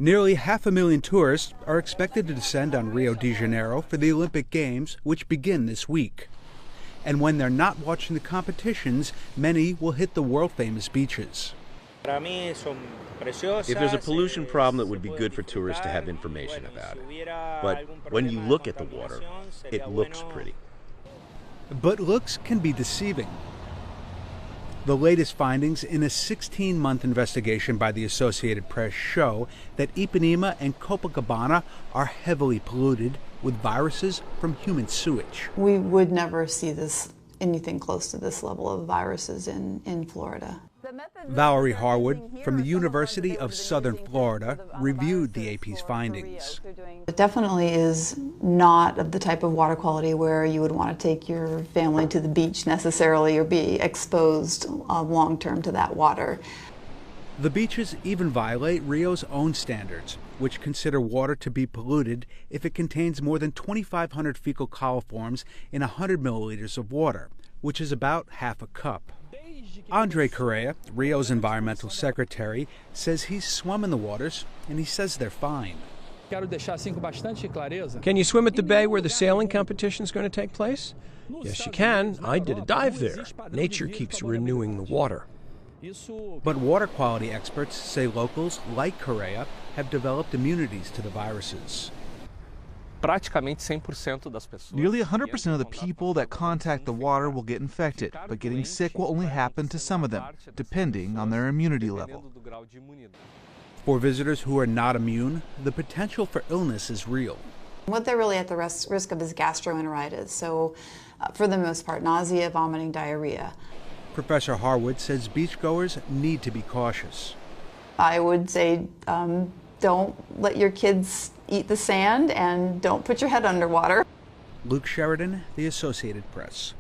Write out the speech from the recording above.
Nearly 500,000 tourists are expected to descend on Rio de Janeiro for the Olympic Games, which begin this week. And when they're not watching the competitions, many will hit the world-famous beaches. If there's a pollution problem, it would be good for tourists to have information about it. But when you look at the water, it looks pretty. But looks can be deceiving. The latest findings in a 16-month investigation by the Associated Press show that Ipanema and Copacabana are heavily polluted with viruses from human sewage. We would never see anything close to this level of viruses in Florida. Valerie Harwood from the University of Southern Florida reviewed the AP's findings. It definitely is not of the type of water quality where you would want to take your family to the beach necessarily or be exposed long-term to that water. The beaches even violate Rio's own standards, which consider water to be polluted if it contains more than 2,500 fecal coliforms in 100 milliliters of water, which is about half a cup. Andre Correa, Rio's environmental secretary, says he's swum in the waters and he says they're fine. Can you swim at the bay where the sailing competition is going to take place? Yes, you can. I did a dive there. Nature keeps renewing the water. But water quality experts say locals, like Correa, have developed immunities to the viruses. Nearly 100% of the people that contact the water will get infected, but getting sick will only happen to some of them, depending on their immunity level. For visitors who are not immune, the potential for illness is real. What they're really at the risk of is gastroenteritis, so for the most part, nausea, vomiting, diarrhea. Professor Harwood says beachgoers need to be cautious. I would say don't let your kids eat the sand and don't put your head underwater. Luke Sheridan, The Associated Press.